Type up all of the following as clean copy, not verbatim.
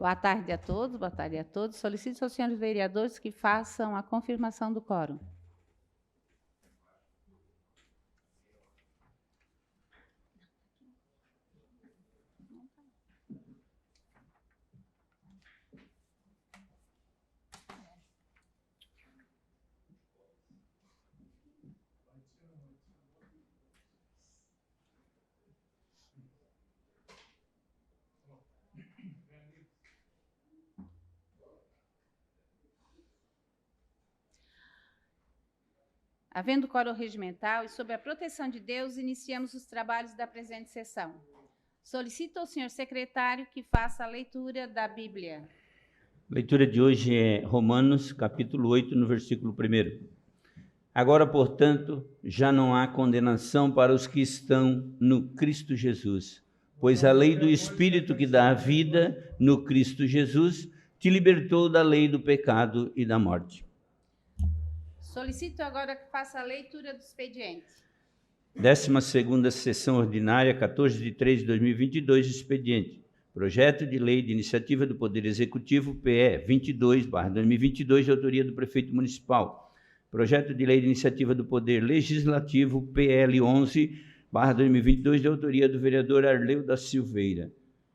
Boa tarde a todos, boa tarde a todos. Solicito aos senhores vereadores que façam a confirmação do quórum. Havendo quórum regimental e sob a proteção de Deus, iniciamos os trabalhos da presente sessão. Solicito ao senhor secretário que faça a leitura da Bíblia. A leitura de hoje é Romanos, capítulo 8, no versículo 1. Agora, portanto, já não há condenação para os que estão no Cristo Jesus, pois a lei do Espírito que dá a vida no Cristo Jesus te libertou da lei do pecado e da morte. Solicito agora que faça a leitura do expediente. 12ª sessão ordinária, 14 de 3 de 2022, expediente. Projeto de lei de iniciativa do Poder Executivo, PE 22/2022, de autoria do Prefeito Municipal. Projeto de lei de iniciativa do Poder Legislativo, PL 11/2022, de autoria do vereador Arleu da Silveira.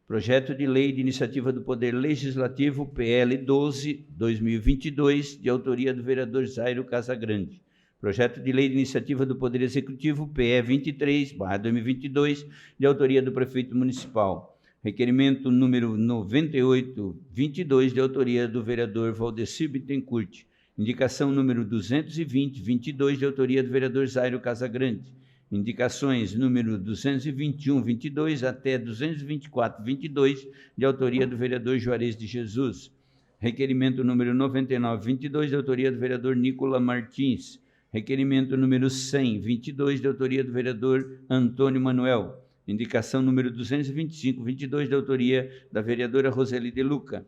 Projeto de lei de iniciativa do Poder Legislativo, PL 12/2022, de autoria do vereador Zairo Casagrande. Projeto de lei de iniciativa do Poder Executivo, PE 23/2022, de autoria do Prefeito Municipal. Requerimento número 98/22, de autoria do vereador Valdecir Bittencourt. Indicação número 220/22, de autoria do vereador Zairo Casagrande. Indicações número 221/22 até 224/22, de autoria do vereador Juarez de Jesus. Requerimento número 99/22, de autoria do vereador Nicola Martins. Requerimento número 100/22, de autoria do vereador Antônio Manuel. Indicação número 225/22, de autoria da vereadora Roseli de Luca.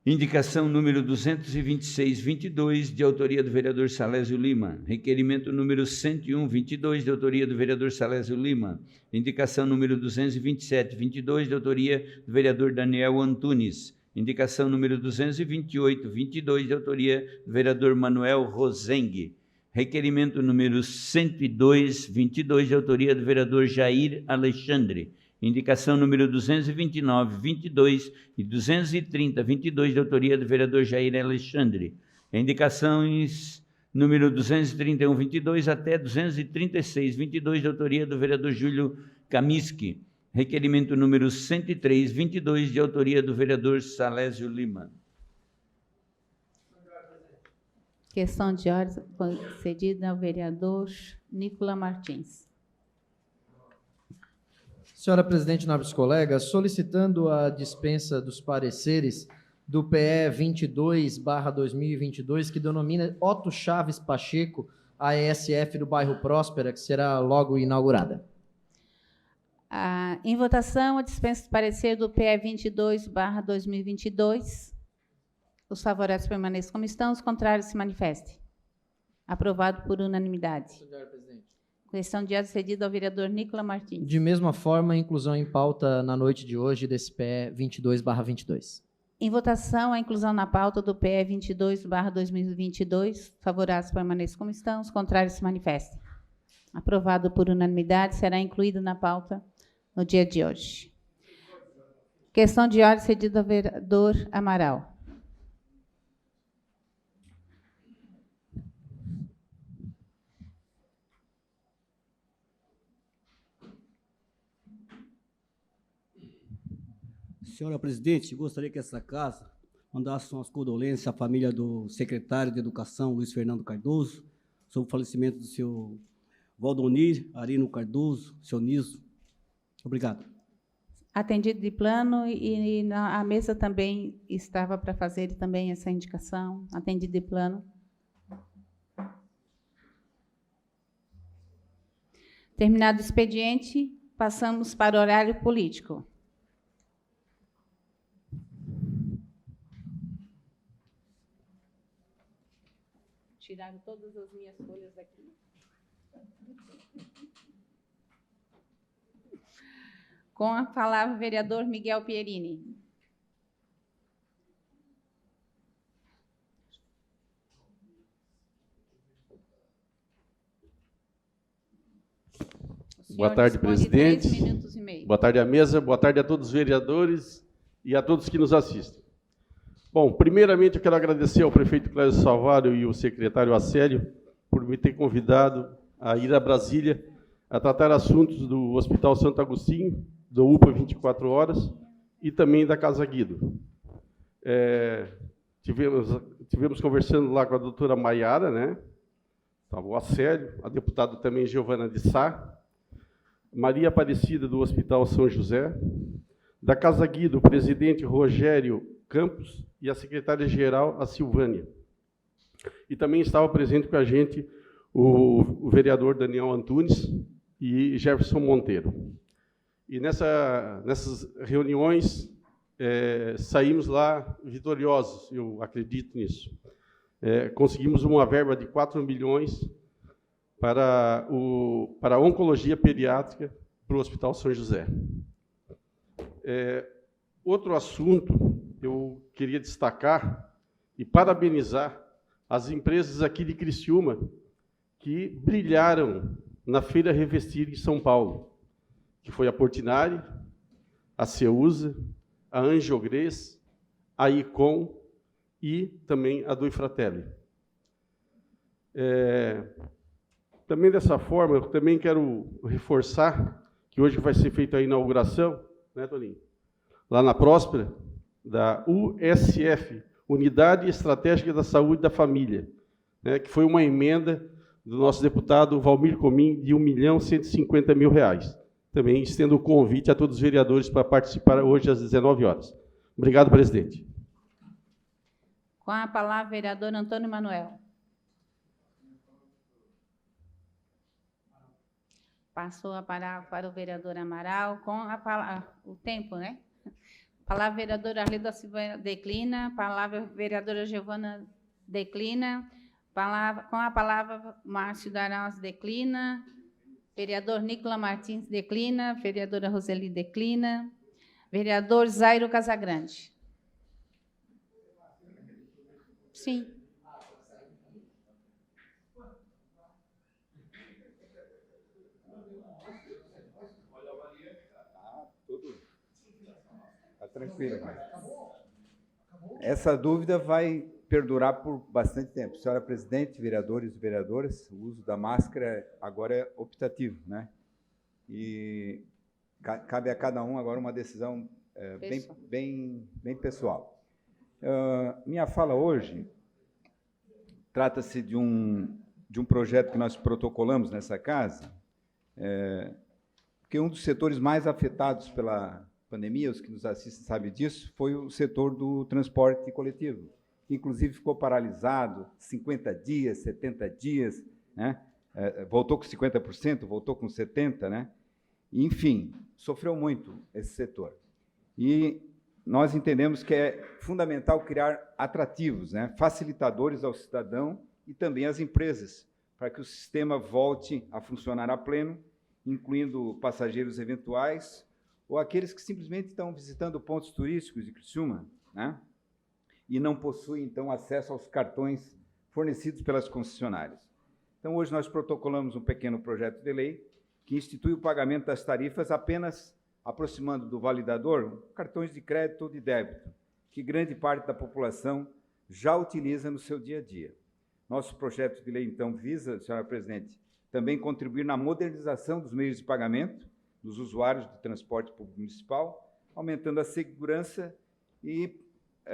Indicação número 226/22, de autoria do vereador Salésio Lima. Requerimento número 101/22, de autoria do vereador Salésio Lima. Indicação número 227/22, de autoria do vereador Daniel Antunes. Indicação número 228/22, de autoria do vereador Manuel Rosengue. Requerimento número 102/22, de autoria do vereador Jair Alexandre. Indicação número 229/22 e 230/22, de autoria do vereador Jair Alexandre. Indicações número 231/22 até 236/22, de autoria do vereador Júlio Kamiski. Requerimento número 103/22, de autoria do vereador Salésio Lima. Questão de ordem concedida ao vereador Nicola Martins. Senhora presidente, nobres colegas, solicitando a dispensa dos pareceres do PE 22/2022, que denomina Otto Chaves Pacheco, a ESF do bairro Próspera, que será logo inaugurada. Em votação, a dispensa de parecer do PE 22/2022. Os favoráveis permaneçam como estão, os contrários se manifestem. Aprovado por unanimidade. Senhora presidente. Questão de ordem cedida ao vereador Nicola Martins. De mesma forma, inclusão em pauta na noite de hoje desse PE 22/22. Em votação, a inclusão na pauta do PE 22/2022. Favoráveis permaneçam como estão, os contrários se manifestem. Aprovado por unanimidade, será incluído na pauta no dia de hoje. Questão de ordem cedida ao vereador Amaral. Senhora presidente, gostaria que essa casa mandasse umas condolências à família do secretário de Educação, Luiz Fernando Cardoso, sobre o falecimento do seu Valdonir Arino Cardoso, seu Niso. Obrigado. Atendido de plano e a mesa também estava para fazer também essa indicação. Atendido de plano. Terminado o expediente, passamos para o horário político. Tiraram todas as minhas folhas daqui. Com a palavra, o vereador Miguel Pierini. senhor tarde, dispõe de presidente. 3 minutos e meio. Boa tarde à mesa, boa tarde a todos os vereadores e a todos que nos assistem. Bom, primeiramente eu quero agradecer ao prefeito Clésio Salvador e ao secretário Acélio por me ter convidado a ir a Brasília a tratar assuntos do Hospital Santo Agostinho, do UPA 24 horas e também da Casa Guido. Tivemos conversando lá com a doutora Maiara, né? Estava o Acélio, a deputada também Giovana de Sá, Maria Aparecida do Hospital São José, da Casa Guido, o presidente Rogério Campos e a secretária-geral, a Silvânia. E também estava presente com a gente o vereador Daniel Antunes e Jefferson Monteiro. E nessas reuniões, saímos lá vitoriosos, eu acredito nisso. Conseguimos uma verba de 4 milhões para a oncologia pediátrica para o Hospital São José. Outro assunto eu queria destacar e parabenizar as empresas aqui de Criciúma que brilharam na Feira Revestir em São Paulo, que foi a Portinari, a Ceusa, a Angiogres, a Icom e também a do Fratelli. Também dessa forma, eu também quero reforçar que hoje vai ser feita a inauguração, né, Toninho? Lá na Próspera, da USF, Unidade Estratégica da Saúde da Família, né, que foi uma emenda do nosso deputado Valmir Comim de R$1.150.000. Também estendo o convite a todos os vereadores para participar hoje às 19 horas. Obrigado, presidente. Com a palavra, vereador Antônio Manuel. Passou a palavra para o vereador Amaral, com o tempo, né? Palavra, vereadora Arlida Silva declina. Palavra, vereadora Giovana declina. Com a palavra, Márcio Daraz declina. Vereador Nicola Martins declina. Vereadora Roseli declina. Vereador Zairo Casagrande. Sim. Está tranquilo. Essa dúvida vai perdurar por bastante tempo. Senhora presidente, vereadores e vereadoras, o uso da máscara agora é optativo, né? E cabe a cada um agora uma decisão bem pessoal. Minha fala hoje trata-se de um projeto que nós protocolamos nessa casa, porque um dos setores mais afetados pela pandemia, os que nos assistem sabem disso, foi o setor do transporte coletivo, que inclusive ficou paralisado 50 dias, 70 dias, né? Voltou com 50%, voltou com 70%, né? Enfim, sofreu muito esse setor. E nós entendemos que é fundamental criar atrativos, né, facilitadores ao cidadão e também às empresas, para que o sistema volte a funcionar a pleno, incluindo passageiros eventuais ou aqueles que simplesmente estão visitando pontos turísticos de Criciúma, né, e não possuem, então, acesso aos cartões fornecidos pelas concessionárias. Então, hoje nós protocolamos um pequeno projeto de lei que institui o pagamento das tarifas apenas aproximando do validador cartões de crédito ou de débito, que grande parte da população já utiliza no seu dia a dia. Nosso projeto de lei, então, visa, senhora presidente, também contribuir na modernização dos meios de pagamento dos usuários do transporte público municipal, aumentando a segurança e,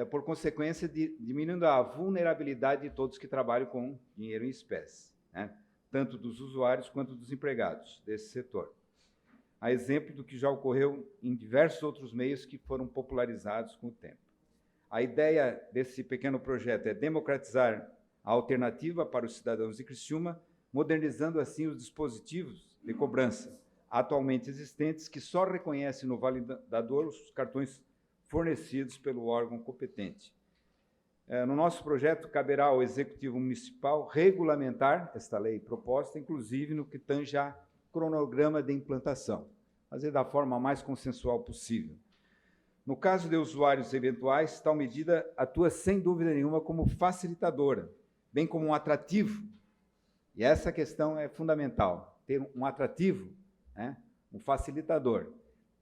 por consequência, diminuindo a vulnerabilidade de todos que trabalham com dinheiro em espécie, né? Tanto dos usuários quanto dos empregados desse setor. A exemplo do que já ocorreu em diversos outros meios que foram popularizados com o tempo. A ideia desse pequeno projeto é democratizar a alternativa para os cidadãos de Criciúma, modernizando assim os dispositivos de cobrança atualmente existentes, que só reconhecem no validador os cartões fornecidos pelo órgão competente. No nosso projeto, caberá ao Executivo Municipal regulamentar esta lei proposta, inclusive no que tange a cronograma de implantação, fazer da forma mais consensual possível. No caso de usuários eventuais, tal medida atua sem dúvida nenhuma como facilitadora, bem como um atrativo, e essa questão é fundamental, ter um atrativo né? Um facilitador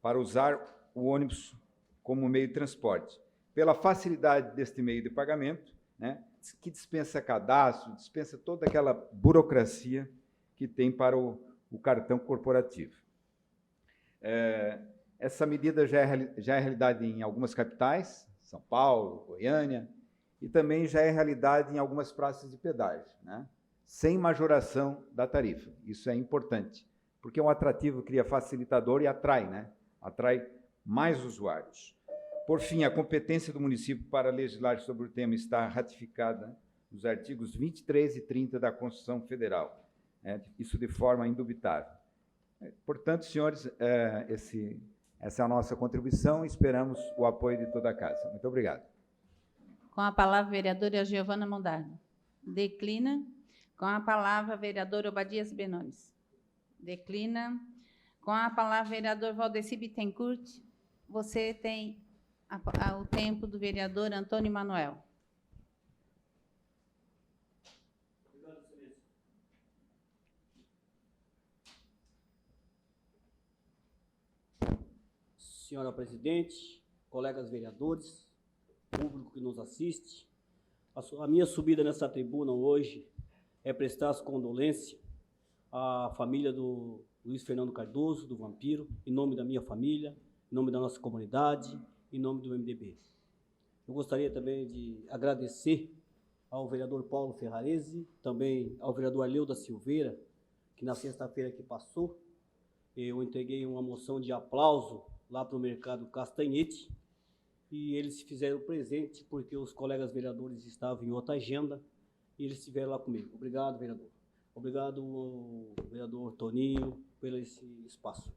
para usar o ônibus como meio de transporte. Pela facilidade deste meio de pagamento, né? Que dispensa cadastro, dispensa toda aquela burocracia que tem para o cartão corporativo. Essa medida já é realidade em algumas capitais, São Paulo, Goiânia, e também já é realidade em algumas praças de pedágio, né? Sem majoração da tarifa. Isso é importante, porque é um atrativo, cria facilitador e atrai, né? Atrai mais usuários. Por fim, a competência do município para legislar sobre o tema está ratificada nos artigos 23 e 30 da Constituição Federal, né? Isso de forma indubitável. Portanto, senhores, essa é a nossa contribuição e esperamos o apoio de toda a Casa. Muito obrigado. Com a palavra, a vereadora Giovana Mondardo. Declina. Com a palavra, vereador Obadias Benones. Declina. Com a palavra, vereador Valdeci Bittencourt. Você tem o tempo do vereador Antônio Manuel. Senhora presidente, colegas vereadores, público que nos assiste, a minha subida nessa tribuna hoje é prestar as condolências à família do Luiz Fernando Cardoso, do Vampiro, em nome da minha família, em nome da nossa comunidade, em nome do MDB. Eu gostaria também de agradecer ao vereador Paulo Ferrarese, também ao vereador Arleu da Silveira, que na sexta-feira que passou, eu entreguei uma moção de aplauso lá para o mercado Castanhete, e eles se fizeram presente porque os colegas vereadores estavam em outra agenda e eles estiveram lá comigo. Obrigado, vereador. Obrigado, vereador Toninho, pelo esse espaço.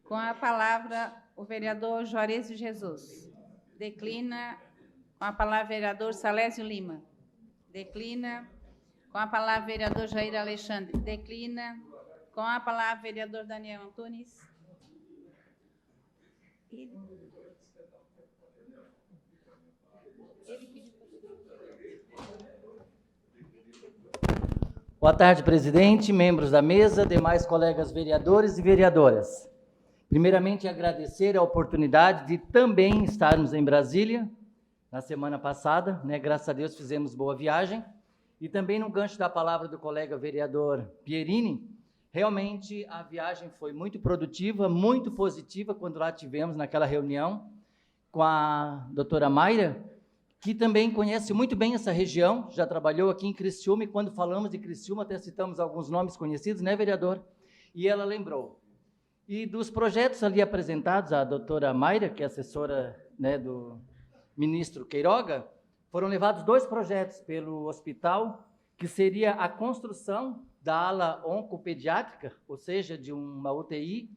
Com a palavra, o vereador Juarez de Jesus. Declina. Com a palavra, vereador Salésio Lima. Declina. Com a palavra, vereador Jair Alexandre. Declina. Com a palavra, vereador Daniel Antunes. Boa tarde, presidente, membros da mesa, demais colegas vereadores e vereadoras. Primeiramente, agradecer a oportunidade de também estarmos em Brasília na semana passada, né? Graças a Deus fizemos boa viagem. E também no gancho da palavra do colega vereador Pierini, realmente a viagem foi muito produtiva, muito positiva, quando lá tivemos naquela reunião com a doutora Mayra, que também conhece muito bem essa região, já trabalhou aqui em Criciúma, e quando falamos de Criciúma até citamos alguns nomes conhecidos, né, vereador? E ela lembrou. E dos projetos ali apresentados, a doutora Mayra, que é assessora, né, do ministro Queiroga, foram levados 2 projetos pelo hospital, que seria a construção da ala oncopediátrica, ou seja, de uma UTI,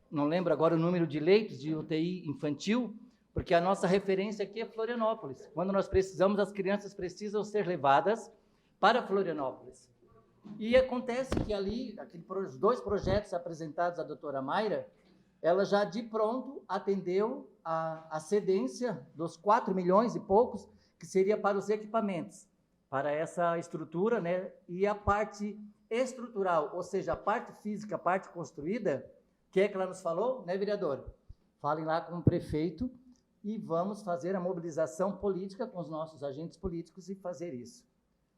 não lembro agora o número de leitos de UTI infantil, porque a nossa referência aqui é Florianópolis. Quando nós precisamos, as crianças precisam ser levadas para Florianópolis. E acontece que ali, os 2 projetos apresentados à doutora Mayra, ela já de pronto atendeu a cedência dos 4 milhões e poucos, que seria para os equipamentos, para essa estrutura, né? E a parte estrutural, ou seja, a parte física, a parte construída, que é que ela nos falou, né, vereador? Falem lá com o prefeito e vamos fazer a mobilização política com os nossos agentes políticos e fazer isso.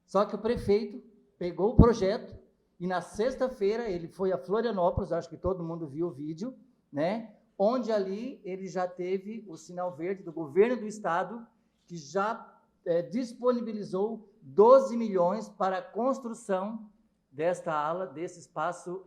Só que o prefeito pegou o projeto e na sexta-feira ele foi a Florianópolis, acho que todo mundo viu o vídeo, né? Onde ali ele já teve o sinal verde do governo do estado, que já disponibilizou 12 milhões para a construção desta ala, desse espaço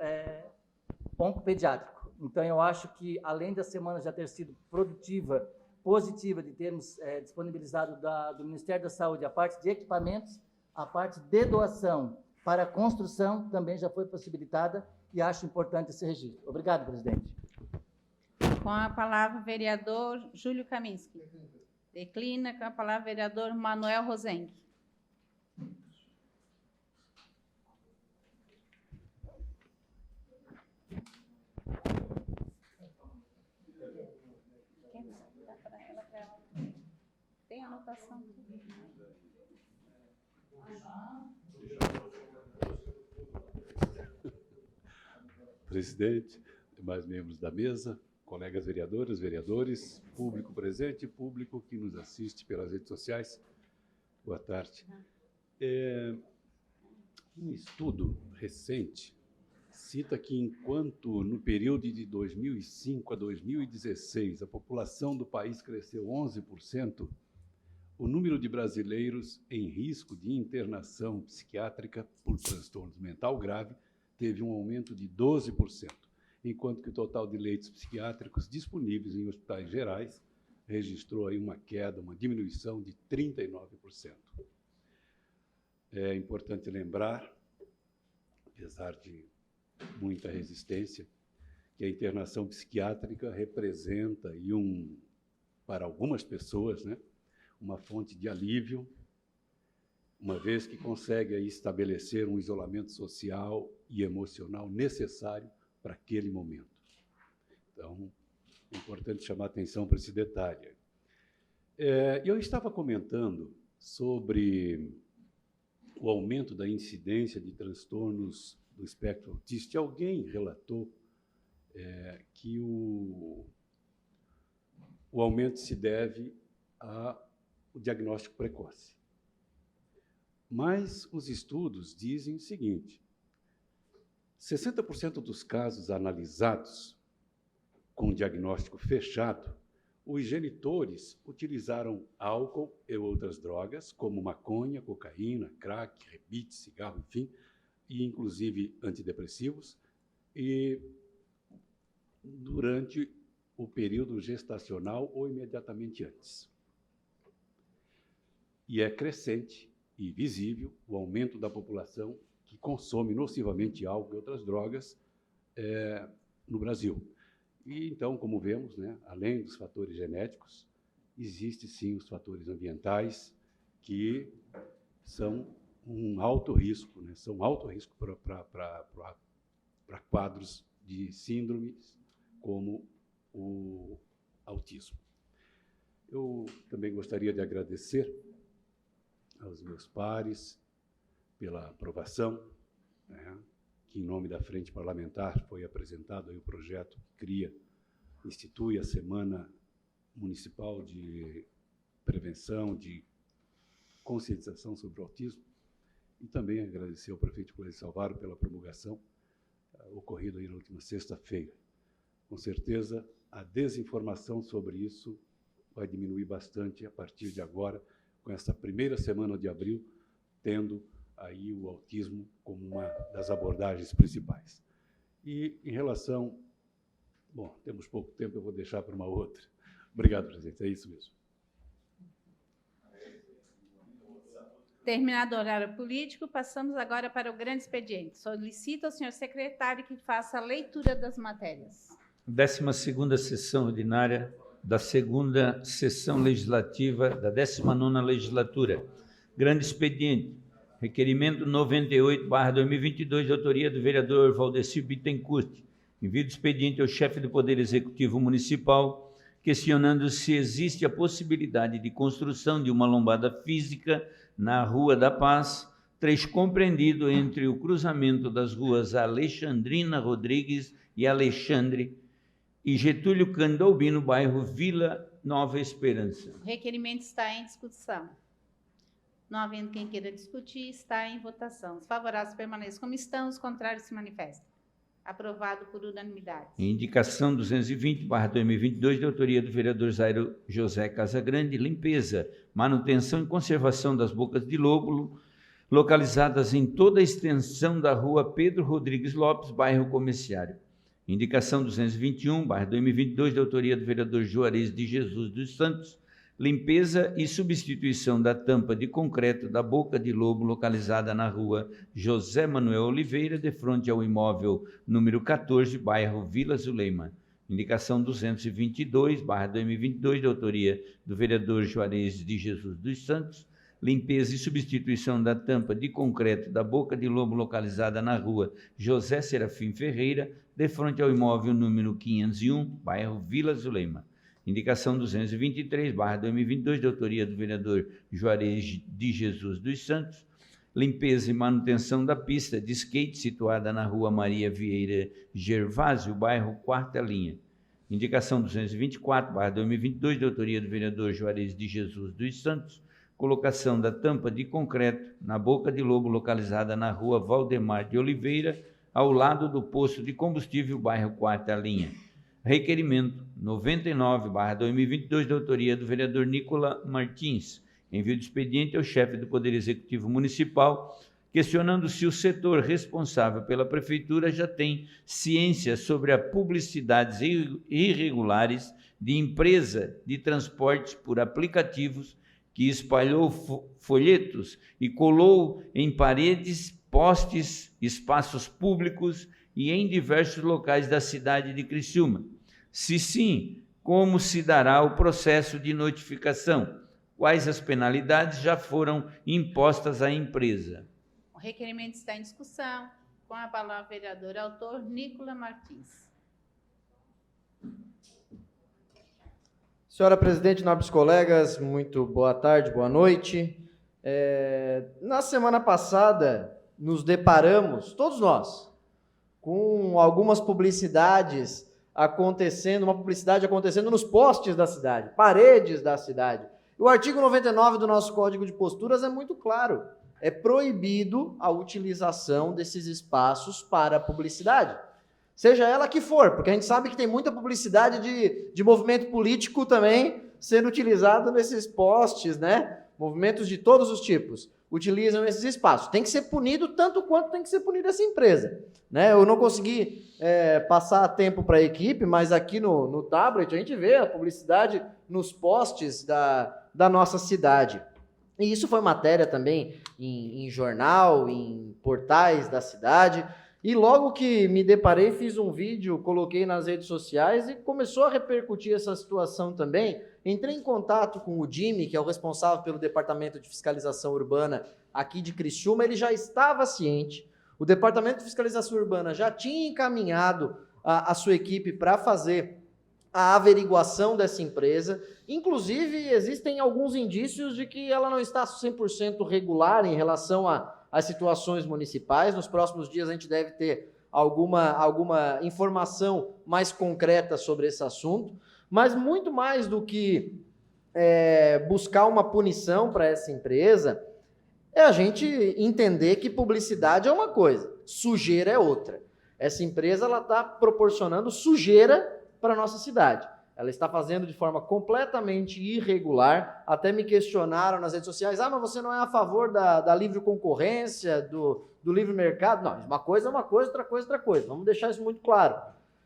oncopediátrico. Então, eu acho que, além da semana já ter sido produtiva, positiva, de termos disponibilizado do Ministério da Saúde a parte de equipamentos, a parte de doação para a construção também já foi possibilitada e acho importante esse registro. Obrigado, presidente. Com a palavra, vereador Júlio Kaminski. Declina. Com a palavra, vereador Manuel Rosengue. Tem anotação. Presidente, demais membros da mesa, colegas vereadoras, vereadores, público presente e público que nos assiste pelas redes sociais, boa tarde. Um estudo recente cita que, enquanto no período de 2005 a 2016 a população do país cresceu 11%, o número de brasileiros em risco de internação psiquiátrica por transtorno mental grave teve um aumento de 12%, enquanto que o total de leitos psiquiátricos disponíveis em hospitais gerais registrou aí uma queda, uma diminuição de 39%. É importante lembrar, apesar de muita resistência, que a internação psiquiátrica representa aí para algumas pessoas, né, uma fonte de alívio, uma vez que consegue aí estabelecer um isolamento social e emocional necessário para aquele momento. Então, é importante chamar atenção para esse detalhe. Eu estava comentando sobre o aumento da incidência de transtornos do espectro autista. Alguém relatou que o aumento se deve ao diagnóstico precoce. Mas os estudos dizem o seguinte: 60% dos casos analisados com diagnóstico fechado, os genitores utilizaram álcool e outras drogas, como maconha, cocaína, crack, rebite, cigarro, enfim, e inclusive antidepressivos, e durante o período gestacional ou imediatamente antes. E é crescente e visível o aumento da população que consome nocivamente álcool e outras drogas no Brasil. E então, como vemos, né, além dos fatores genéticos, existem sim os fatores ambientais que são um alto risco, né, são alto risco para quadros de síndromes como o autismo. Eu também gostaria de agradecer aos meus pares pela aprovação, né, que, em nome da Frente Parlamentar, foi apresentado aí o projeto que institui a Semana Municipal de Prevenção, de Conscientização sobre o Autismo, e também agradecer ao prefeito Clésio Salvaro pela promulgação ocorrida aí na última sexta-feira. Com certeza, a desinformação sobre isso vai diminuir bastante a partir de agora, com essa primeira semana de abril, tendo aí o autismo como uma das abordagens principais. E em relação... Bom, temos pouco tempo, eu vou deixar para uma outra. Obrigado, presidente. É isso mesmo. Terminado o horário político, passamos agora para o grande expediente. Solicito ao senhor secretário que faça a leitura das matérias. 12ª sessão ordinária da 2ª sessão legislativa da 19ª legislatura. Grande expediente. Requerimento 98/2022, de autoria do vereador Valdecir Bittencourt. Envio do expediente ao chefe do Poder Executivo Municipal, questionando se existe a possibilidade de construção de uma lombada física na Rua da Paz, trecho compreendido entre o cruzamento das ruas Alexandrina Rodrigues e Alexandre e Getúlio Candolbi, no bairro Vila Nova Esperança. O requerimento está em discussão. Não havendo quem queira discutir, está em votação. Os favoráveis permaneçam como estão, os contrários se manifestem. Aprovado por unanimidade. Indicação 220/2022, de autoria do vereador Zairo José Casagrande, limpeza, manutenção e conservação das bocas de lobo, localizadas em toda a extensão da rua Pedro Rodrigues Lopes, bairro Comerciário. Indicação 221/2022, de autoria do vereador Juarez de Jesus dos Santos, limpeza e substituição da tampa de concreto da boca de lobo localizada na rua José Manuel Oliveira, de frente ao imóvel número 14, bairro Vila Zuleima. Indicação 222/2022, de autoria do vereador Juarez de Jesus dos Santos, limpeza e substituição da tampa de concreto da boca de lobo localizada na rua José Serafim Ferreira, de frente ao imóvel número 501, bairro Vila Zuleima. Indicação 223/2022, de autoria do vereador Juarez de Jesus dos Santos, limpeza e manutenção da pista de skate situada na Rua Maria Vieira Gervásio, bairro Quarta Linha. Indicação 224/2022, de autoria do vereador Juarez de Jesus dos Santos, colocação da tampa de concreto na boca de lobo localizada na Rua Valdemar de Oliveira, ao lado do posto de combustível, bairro Quarta Linha. Requerimento 99/2022, de autoria do vereador Nicola Martins. Envio de expediente ao chefe do Poder Executivo Municipal, questionando se o setor responsável pela Prefeitura já tem ciência sobre as publicidades irregulares de empresa de transportes por aplicativos que espalhou folhetos e colou em paredes, postes, espaços públicos e em diversos locais da cidade de Criciúma. Se sim, como se dará o processo de notificação? Quais as penalidades já foram impostas à empresa? O requerimento está em discussão. Com a palavra, o vereador autor Nicola Martins. Senhora presidente, nobres colegas, muito boa tarde, boa noite. Na semana passada, nos deparamos, todos nós, com algumas publicidades acontecendo, uma publicidade acontecendo nos postes da cidade, paredes da cidade. O artigo 99 do nosso Código de Posturas é muito claro. É proibido a utilização desses espaços para publicidade. Seja ela que for, porque a gente sabe que tem muita publicidade de movimento político também sendo utilizado nesses postes, né? Movimentos de todos os tipos utilizam esses espaços. Tem que ser punido tanto quanto tem que ser punida essa empresa, né? Eu não consegui passar tempo para a equipe, mas aqui no tablet a gente vê a publicidade nos postes da nossa cidade. E isso foi matéria também em jornal, em portais da cidade. E logo que me deparei, fiz um vídeo, coloquei nas redes sociais e começou a repercutir essa situação também. Entrei em contato com o Jimmy, que é o responsável pelo Departamento de Fiscalização Urbana aqui de Criciúma. Ele já estava ciente. O Departamento de Fiscalização Urbana já tinha encaminhado a sua equipe para fazer a averiguação dessa empresa. Inclusive, existem alguns indícios de que ela não está 100% regular em relação às situações municipais. Nos próximos dias a gente deve ter alguma informação mais concreta sobre esse assunto. Mas muito mais do que buscar uma punição para essa empresa, é a gente entender que publicidade é uma coisa, sujeira é outra. Essa empresa está proporcionando sujeira para a nossa cidade. Ela está fazendo de forma completamente irregular. Até me questionaram nas redes sociais, mas você não é a favor da livre concorrência, do livre mercado? Não, uma coisa é uma coisa, outra coisa é outra coisa. Vamos deixar isso muito claro.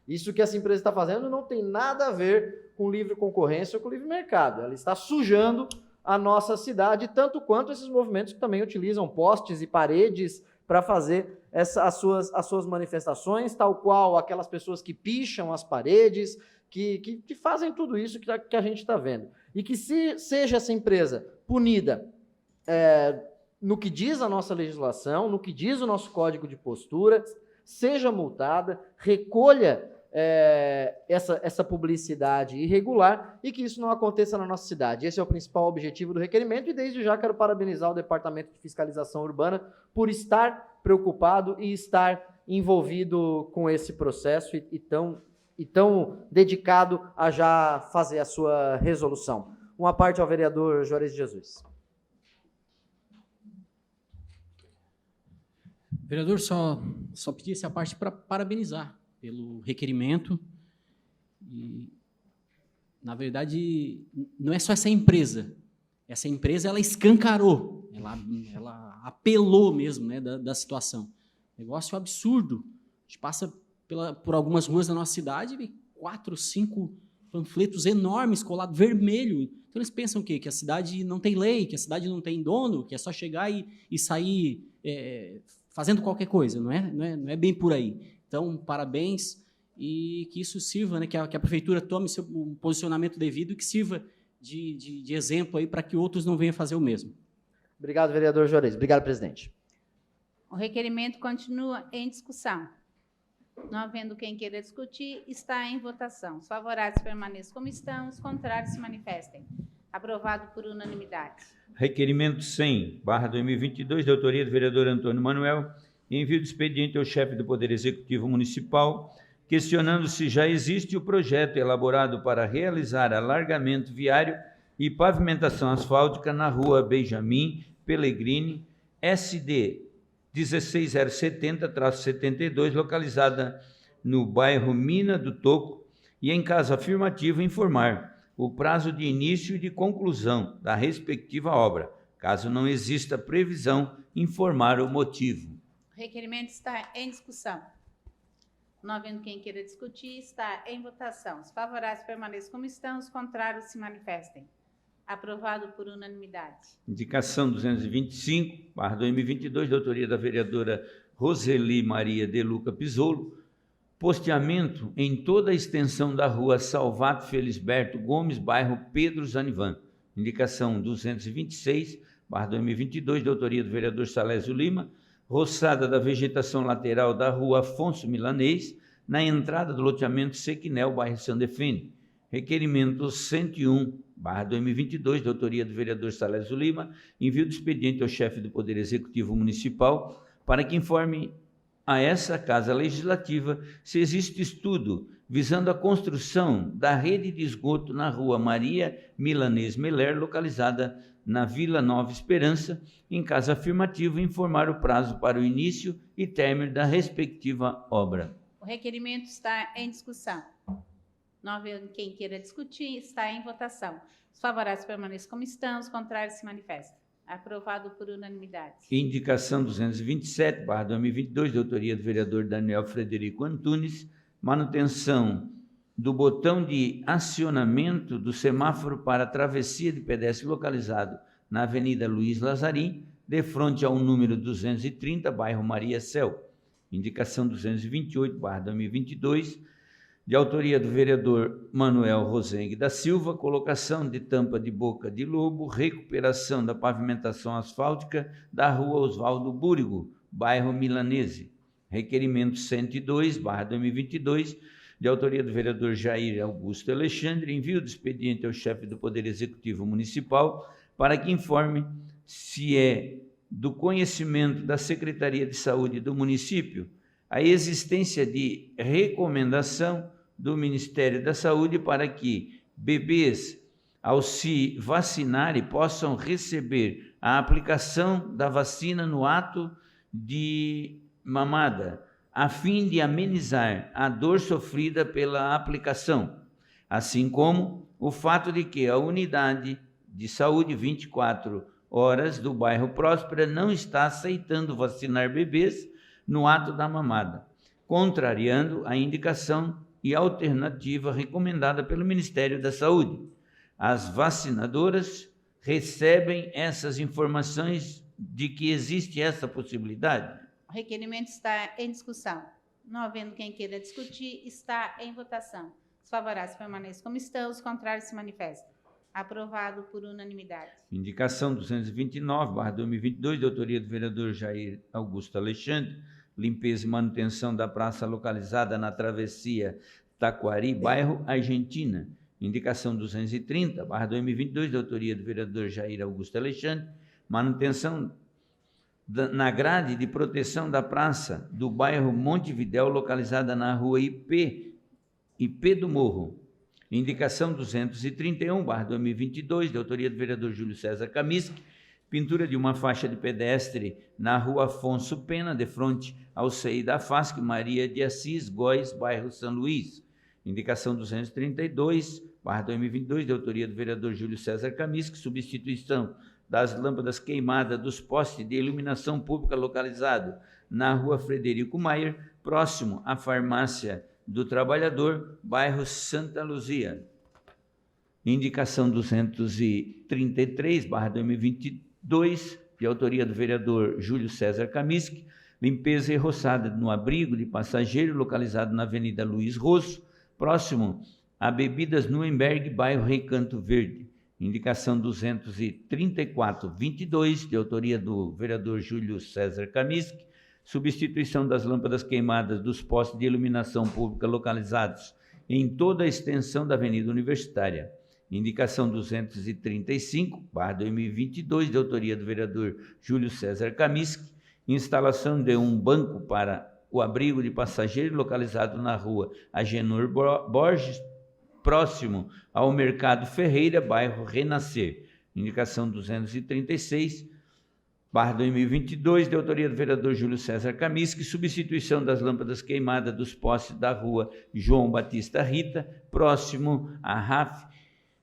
Isso que essa empresa está fazendo não tem nada a ver com livre concorrência ou com livre mercado. Ela está sujando a nossa cidade, tanto quanto esses movimentos que também utilizam postes e paredes para fazer as suas manifestações, tal qual aquelas pessoas que picham as paredes, que fazem tudo isso que a gente está vendo. E que seja essa empresa punida no que diz a nossa legislação, no que diz o nosso Código de Postura, seja multada, recolha essa publicidade irregular e que isso não aconteça na nossa cidade. Esse é o principal objetivo do requerimento e desde já quero parabenizar o Departamento de Fiscalização Urbana por estar preocupado e estar envolvido com esse processo e tão dedicado a já fazer a sua resolução. Uma parte ao vereador Juarez de Jesus. Vereador, só pedi essa parte para parabenizar pelo requerimento. E, na verdade, não é só essa empresa. Essa empresa, ela escancarou, ela apelou mesmo, né, da situação. Negócio absurdo. A gente passa por algumas ruas da nossa cidade e vê 4, 5 panfletos enormes colados, vermelho. Então eles pensam o quê? Que a cidade não tem lei, que a cidade não tem dono, que é só chegar e sair fazendo qualquer coisa. Não é bem por aí. Então, parabéns e que isso sirva, né, que a prefeitura tome seu posicionamento devido e que sirva de exemplo aí para que outros não venham fazer o mesmo. Obrigado, vereador Juarez. Obrigado, presidente. O requerimento continua em discussão. Não havendo quem queira discutir, está em votação. Os favoráveis permaneçam como estão, os contrários se manifestem. Aprovado por unanimidade. Requerimento 100/2022, de autoria do vereador Antônio Manuel, envio de expediente ao chefe do Poder Executivo Municipal, questionando se já existe o projeto elaborado para realizar alargamento viário e pavimentação asfáltica na rua Benjamin Pellegrini, SD 16070-72, localizada no bairro Mina do Toco, e, em caso afirmativo, informar o prazo de início e de conclusão da respectiva obra. Caso não exista previsão, informar o motivo. O requerimento está em discussão. Não havendo quem queira discutir, está em votação. Os favoráveis permaneçam como estão, os contrários se manifestem. Aprovado por unanimidade. Indicação 225/2022, de autoria da vereadora Roseli Maria de Luca Pisolo, posteamento em toda a extensão da rua Salvato Felisberto Gomes, bairro Pedro Zanivan. Indicação 226/2022, de autoria do vereador Salésio Lima, roçada da vegetação lateral da rua Afonso Milanês, na entrada do loteamento Sequinel, bairro São Defende. Requerimento 101/2022, de autoria do vereador Salésio Lima, envio de expediente ao chefe do Poder Executivo Municipal para que informe a essa Casa Legislativa se existe estudo visando a construção da rede de esgoto na rua Maria Milanês Meller, localizada na Vila Nova Esperança. Em caso afirmativo, informar o prazo para o início e término da respectiva obra. O requerimento está em discussão. Não havendo quem queira discutir, está em votação. Os favoráveis permaneçam como estão, os contrários se manifestam. Aprovado por unanimidade. Indicação 227/2022, de autoria do vereador Daniel Frederico Antunes, manutenção do botão de acionamento do semáforo para travessia de pedestre localizado na Avenida Luiz Lazarim, de frente ao número 230, bairro Maria Céu. Indicação 228/2022, de autoria do vereador Manuel Rosengue da Silva, colocação de tampa de boca de lobo, recuperação da pavimentação asfáltica da rua Oswaldo Búrigo, bairro Milanese. Requerimento 102/2022, de autoria do vereador Jair Augusto Alexandre, envio do expediente ao chefe do Poder Executivo Municipal para que informe se é do conhecimento da Secretaria de Saúde do município a existência de recomendação do Ministério da Saúde para que bebês, ao se vacinarem, possam receber a aplicação da vacina no ato de mamada, a fim de amenizar a dor sofrida pela aplicação, assim como o fato de que a unidade de saúde 24 horas do bairro Próspera não está aceitando vacinar bebês no ato da mamada, contrariando a indicação e alternativa recomendada pelo Ministério da Saúde. As vacinadoras recebem essas informações de que existe essa possibilidade? O requerimento está em discussão. Não havendo quem queira discutir, está em votação. Os favoráveis permaneçam como estão, os contrários se manifestam. Aprovado por unanimidade. Indicação 229/2022, de autoria do vereador Jair Augusto Alexandre, limpeza e manutenção da praça localizada na travessia Taquari, bairro Argentina. Indicação 230/2022, de autoria do vereador Jair Augusto Alexandre, manutenção na grade de proteção da praça do bairro Montevidéu, localizada na rua IP do Morro. Indicação 231/2022, de autoria do vereador Júlio César Kamiski, pintura de uma faixa de pedestre na rua Afonso Pena, de frente ao CEI da FASC, Maria de Assis, Góis, bairro São Luís. Indicação 232/2022, de autoria do vereador Júlio César Kamiski, substituição das lâmpadas queimadas dos postes de iluminação pública localizado na rua Frederico Maier, próximo à farmácia do Trabalhador, bairro Santa Luzia. Indicação 233/2022, de autoria do vereador Júlio César Kamiski, limpeza e roçada no abrigo de passageiro localizado na Avenida Luiz Rosso, próximo a Bebidas Nuremberg, bairro Recanto Verde. Indicação 234/22, de autoria do vereador Júlio César Kamiski, substituição das lâmpadas queimadas dos postes de iluminação pública localizados em toda a extensão da Avenida Universitária. Indicação 235/2022, de autoria do vereador Júlio César Kaminsky, instalação de um banco para o abrigo de passageiros localizado na rua Agenor Borges, próximo ao Mercado Ferreira, bairro Renascer. Indicação 236/2022, de autoria do vereador Júlio César Kaminsky, substituição das lâmpadas queimadas dos postes da rua João Batista Rita, próximo à RAF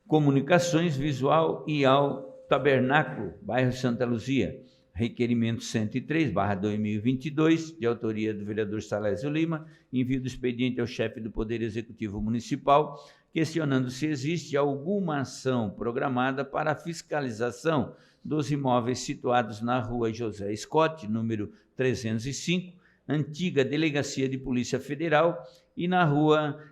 Comunicações Visual e ao Tabernáculo, bairro Santa Luzia. Requerimento 103/2022, de autoria do vereador Salésio Lima, envio do expediente ao chefe do Poder Executivo Municipal, questionando se existe alguma ação programada para a fiscalização dos imóveis situados na rua José Scott, número 305, antiga Delegacia de Polícia Federal, e na rua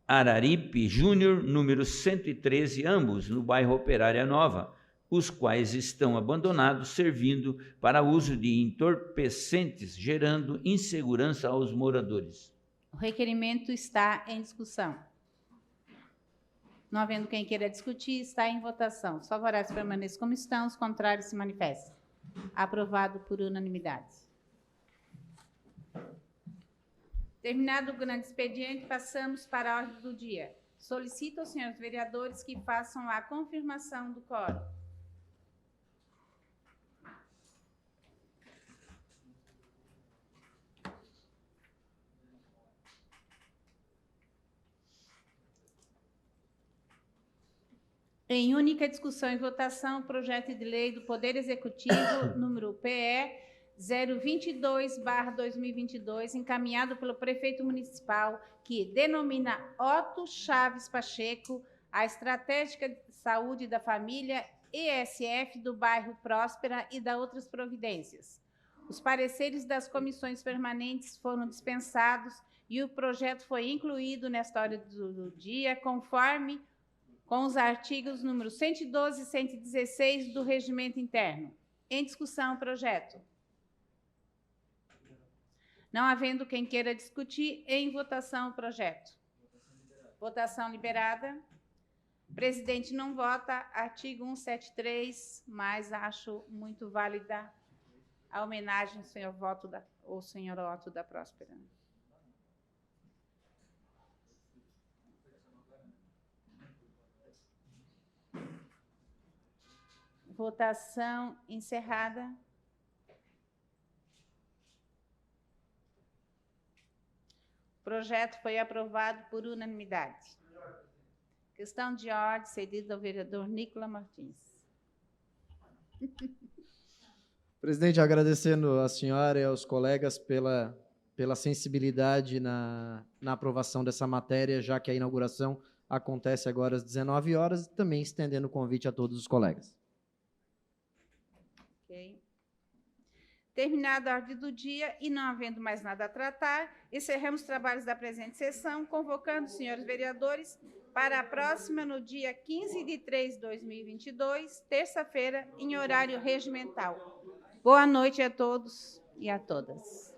Araripe Júnior, número 113, ambos no bairro Operária Nova, os quais estão abandonados, servindo para uso de entorpecentes, gerando insegurança aos moradores. O requerimento está em discussão. Não havendo quem queira discutir, está em votação. Os favoráveis permaneçam como estão, os contrários se manifestem. Aprovado por unanimidade. Terminado o grande expediente, passamos para a ordem do dia. Solicito aos senhores vereadores que façam a confirmação do quórum. Em única discussão e votação, o projeto de lei do Poder Executivo, número PE 022/2022, encaminhado pelo prefeito municipal, que denomina Otto Chaves Pacheco a Estratégica de Saúde da Família ESF do bairro Próspera e da outras providências. Os pareceres das comissões permanentes foram dispensados e o projeto foi incluído nesta hora do dia, conforme com os artigos números 112 e 116 do Regimento Interno. Em discussão o projeto. Não havendo quem queira discutir, em votação o projeto. Votação liberada. Presidente não vota, artigo 173, mas acho muito válida a homenagem ao senhor Otto da Próspera. Votação encerrada. O projeto foi aprovado por unanimidade. Questão de ordem cedida ao vereador Nicola Martins. Presidente, agradecendo à senhora e aos colegas pela sensibilidade na aprovação dessa matéria, já que a inauguração acontece agora às 19 horas, e também estendendo o convite a todos os colegas. Okay. Terminada a ordem do dia e não havendo mais nada a tratar, encerramos os trabalhos da presente sessão, convocando os senhores vereadores para a próxima, no dia 15 de 3 de 2022, terça-feira, em horário regimental. Boa noite a todos e a todas.